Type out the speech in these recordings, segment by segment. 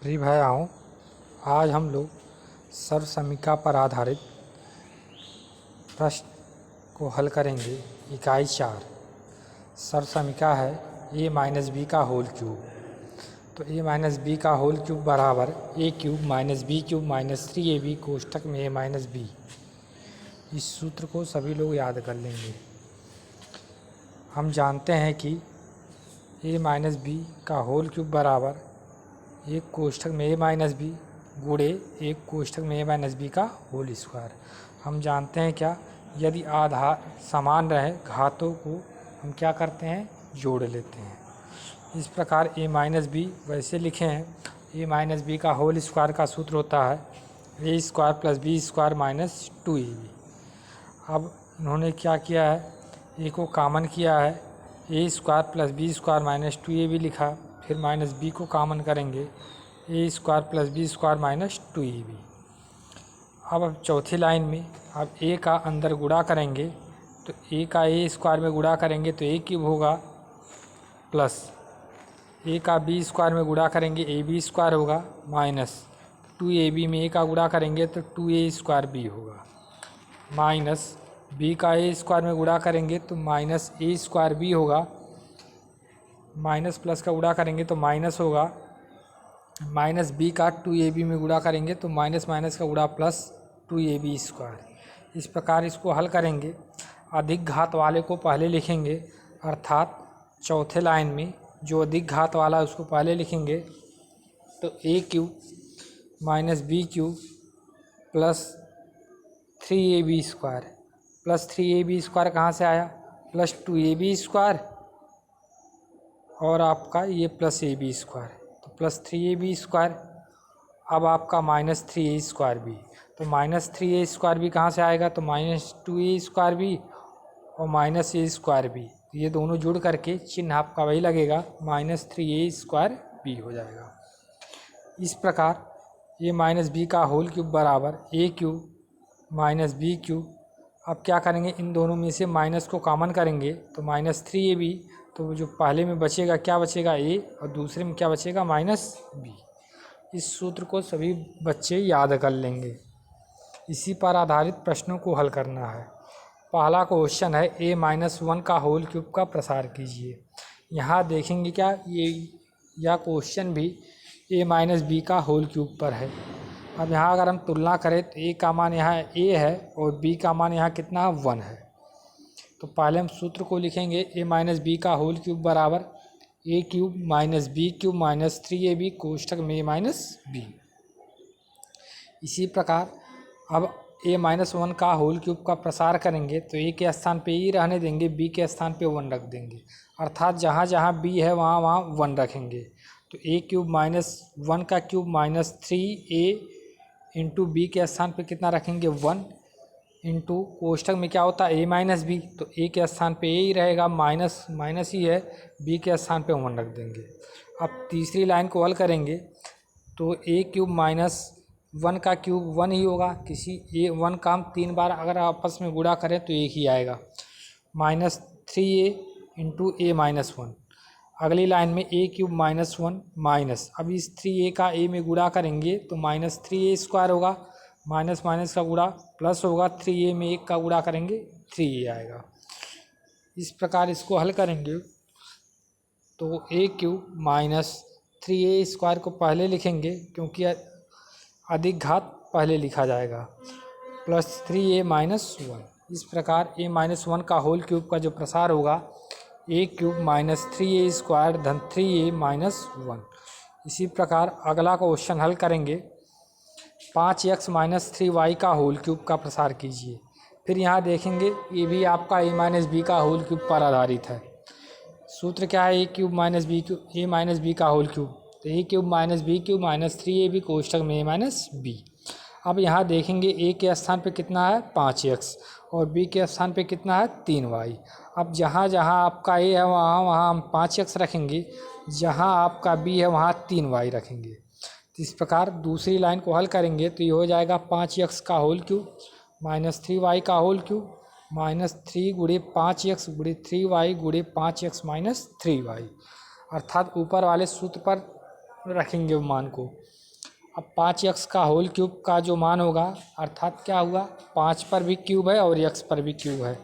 प्रिय भाइयों, आज हम लोग सर्व समीकरण पर आधारित प्रश्न को हल करेंगे। इकाई 4 सर्व समीकरण है a माइनस बी का होल क्यूब। तो a माइनस बी का होल क्यूब बराबर a cube minus B cube minus 3ab कोष्टक में a माइनस बी। इस सूत्र को सभी लोग याद कर लेंगे। हम जानते हैं कि a माइनस बी का होल क्यूब बराबर एक कोष्ठक में a माइनस बी गुणे एक कोष्ठक में a माइनस बी का होल स्क्वायर। हम जानते हैं क्या, यदि आधार समान रहे घातों को हम क्या करते हैं, जोड़ लेते हैं। इस प्रकार a माइनस बी वैसे लिखे हैं, a माइनस बी का होल स्क्वायर का सूत्र होता है a square plus B square minus 2ab। अब इन्होंने क्या किया है, a को कॉमन किया है, a square plus B square minus 2ab लिखा, फिर माइनस b को कॉमन करेंगे a square plus B square minus 2ab। अब चौथी लाइन में अब a का अंदर गुणा करेंगे तो a का a स्क्वायर में गुणा करेंगे तो a क्यूब होगा, प्लस a का b स्क्वायर में गुणा करेंगे ab स्क्वायर होगा, माइनस 2ab में a का गुणा करेंगे तो 2a स्क्वायर b होगा, माइनस b का a स्क्वायर में गुणा करेंगे तो माइनस a स्क्वायर b होगा, माइनस प्लस का गुणा करेंगे तो माइनस होगा, माइनस b का 2ab में गुणा करेंगे तो माइनस माइनस का गुणा प्लस 2ab स्क्वायर। इस प्रकार इसको हल करेंगे। अधिक घात वाले को पहले लिखेंगे, अर्थात चौथे लाइन में जो अधिक घात वाला है उसको पहले लिखेंगे तो a cube minus B cube plus 3ab square, plus 3ab square कहाँ से आया, प्लस 2ab स्क्वायर और आपका ये प्लस ab स्क्वायर, तो प्लस 3ab स्क्वायर। अब आपका माइनस 3a स्क्वायर भी, तो माइनस 3a स्क्वायर भी कहाँ से आएगा, तो माइनस 2a स्क्वायर भी और माइनस a स्क्वायर भी, ये दोनों जुड़ करके चिन्ह आपका वही लगेगा, माइनस 3a स्क्वायर b हो जाएगा। इस प्रकार a माइनस बी का होल क्यूब बराबर a cube minus B cube. अब क्या करेंगे, इन दोनों में से माइनस को कॉमन करेंगे तो माइनस 3ab, तो जो पहले में बचेगा क्या बचेगा a और दूसरे में क्या बचेगा माइनस b। इस सूत्र को सभी बच्चे याद कर लेंगे। इसी पर आधारित प्रश्नों को हल करना है। पहला क्वेश्चन है a माइनस 1 का होल क्यूब का प्रसार कीजिए। यहाँ देखेंगे क्या, यह क्वेश्चन भी a माइनस बी का होल क्यूब पर है। अब यहाँ अगर हम तुलना करें तो a का मान यहाँ a है और b का मान यहाँ कितना 1 है। तो पहले हम सूत्र को लिखेंगे a माइनस बी का होल क्यूब बराबर a cube minus B cube minus 3ab कोष्ठक में a माइनस बी। इसी प्रकार अब a माइनस 1 का होल क्यूब का प्रसार करेंगे तो a के स्थान पे e रहने देंगे, b के स्थान पे 1 रख देंगे, अर्थात जहाँ जहाँ b है वहाँ वहाँ 1 रखेंगे। तो a क्यूब माइनस 1 का cube minus 3a into B के स्थान पे कितना रखेंगे 1 इंटू कोष्ठक में क्या होता है a माइनस बी, तो a के स्थान पे a ही रहेगा, माइनस माइनस ही है, b के स्थान पे 1 रख देंगे। अब तीसरी लाइन को हल करेंगे तो a क्यूब माइनस 1 का क्यूब 1 ही होगा, किसी a 1 का हम 3 बार अगर आपस में गुणा करें तो एक ही आएगा, minus 3a into a minus 1। अगली लाइन में a क्यूब माइनस 1 माइनस, अब इस 3a का a में गुणा करेंगे तो माइनस 3a स्क्वायर होगा, माइनस माइनस का गुणा प्लस होगा, 3a में 1 का गुणा करेंगे 3a आएगा। इस प्रकार इसको हल करेंगे तो a cube minus 3a square को पहले लिखेंगे क्योंकि अधिक घात पहले लिखा जाएगा, प्लस 3a माइनस 1। इस प्रकार a माइनस 1 का होल क्यूब का जो प्रसार होगा a cube minus 3a square धन 3a माइनस 1। इसी प्रकार अगला क्वेश्चन हल करेंगे, 5x माइनस 3y का होल क्यूब का प्रसार कीजिए। फिर यहाँ देखेंगे ये भी आपका a माइनस बी का होल क्यूब पर आधारित है। सूत्र क्या है, a cube minus B cube a minus B का होल क्यूब, तो a cube minus B cube minus 3ab कोष्ठक में a माइनस बी। अब यहाँ देखेंगे a के स्थान पे कितना है 5x और b के स्थान पे कितना है 3y। अब जहाँ जहाँ आपका a है वहाँ वहाँ हम 5x रखेंगे, जहाँ आपका b है वहाँ 3y रखेंगे। तो इस प्रकार दूसरी लाइन को हल करेंगे तो ये हो जाएगा 5x का होल क्यूब माइनस 3y का होल क्यूब माइनस 3 गुणे 5x गुणे 3y गुणे 5x माइनस 3y, अर्थात ऊपर वाले सूत्र पर रखेंगे मान को। अब 5x का होल क्यूब का जो मान होगा, अर्थात क्या हुआ, 5 पर भी क्यूब है और x पर भी क्यूब है,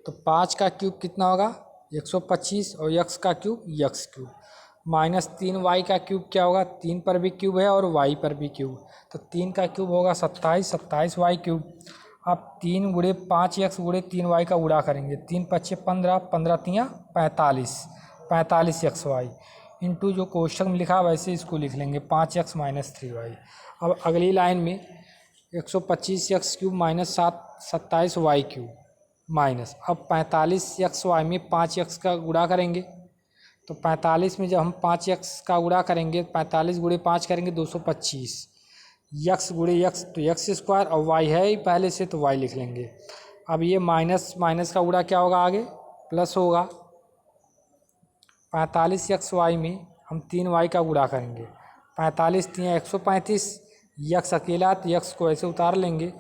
तो 5 का क्यूब कितना होगा 125 और x का cube x cube, minus 3y का क्यूब क्या होगा, 3 पर भी क्यूब है और y पर भी क्यूब, तो 3 का क्यूब होगा 27, 27y क्यूब। अब 3 गुणे 5x गुणे 3y का गुणा करेंगे, 3 पच्चे 15, 15 तियाँ 45, 45xy इंटू जो क्वेश्चन में लिखा वैसे इसको लिख लेंगे 5x माइनस 3y। अब अगली लाइन में 125x cube minus 27y cube minus, अब 45xy में 5x का गुणा करेंगे, तो 45 में जब हम 5x का गुणा करेंगे 45 गुणे 5 करेंगे 225, x गुणे x तो x स्क्वायर और y है ही पहले से तो y लिख लेंगे। अब ये माइनस माइनस का गुणा क्या होगा, आगे प्लस होगा, 45xy में हम 3y का गुणा करेंगे, 45 3 135, x अकेला तो x को ऐसे उतार लेंगे,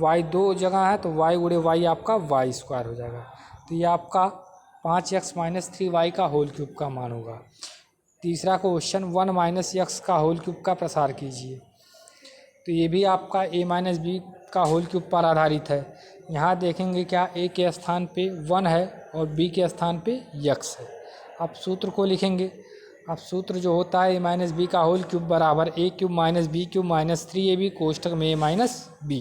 y दो जगह है तो y गुणे y आपका y स्क्वायर हो जाएगा, तो ये आपका 5x माइनस 3y का होल क्यूब का मान होगा। तीसरा क्वेश्चन 1 माइनस x का होल क्यूब का प्रसार कीजिए, तो ये भी आपका a माइनस बी का होल क्यूब पर आधारित है। यहाँ देखेंगे क्या a के स्थान पे 1 है और b के स्थान पे x है। अब सूत्र को लिखेंगे, अब सूत्र जो होता है a माइनस बी का होल क्यूब बराबर a cube minus B cube minus 3ab कोष्टक में a माइनस बी।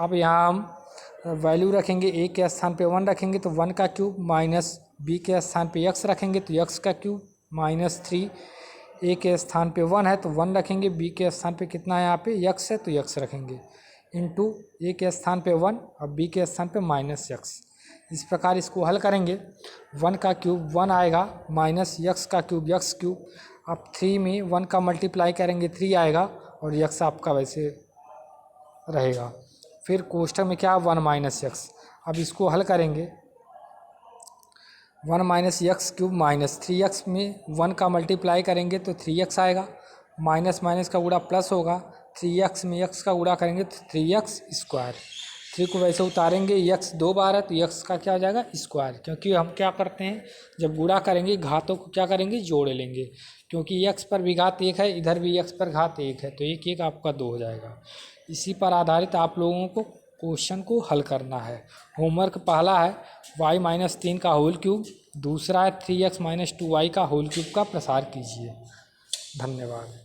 अब यहाँ हम वैल्यू रखेंगे, a के स्थान पे 1 रखेंगे तो 1 का क्यूब माइनस b के स्थान पे x रखेंगे तो x का क्यूब माइनस 3, a के स्थान पे 1 है तो 1 रखेंगे, b के स्थान पे कितना है यहाँ पे x है तो x रखेंगे, इंटू a के स्थान पे 1 और b के स्थान पे माइनस x। इस प्रकार इसको हल करेंगे, 1 का क्यूब 1 आएगा माइनस x का क्यूब x क्यूब, अब 3 में 1 का मल्टीप्लाई करेंगे 3 आएगा और x आपका वैसे रहेगा। फिर कोष्टक में क्या 1 माइनस x, अब इसको हल करेंगे, 1 minus x cube minus 3x में 1 का मल्टीप्लाई करेंगे तो 3x आएगा, माइनस माइनस का गुणा प्लस होगा, 3x में x का गुणा करेंगे तो 3x स्क्वायर, 3 को वैसे उतारेंगे, x 2 बार है तो x का क्या हो जाएगा स्क्वायर, क्योंकि हम क्या करते हैं जब गुणा करेंगे घातों को क्या करेंगे जोड़ लेंगे, क्योंकि x पर भी घात 1 है इधर भी x पर घात 1 है तो 1 1 आपका 2 हो जाएगा। इसी पर आधारित आप लोगों को क्वेश्चन को हल करना है। होमवर्क पहला है y माइनस 3 का होल क्यूब, दूसरा है 3x माइनस 2y का होल क्यूब का प्रसार कीजिए। धन्यवाद।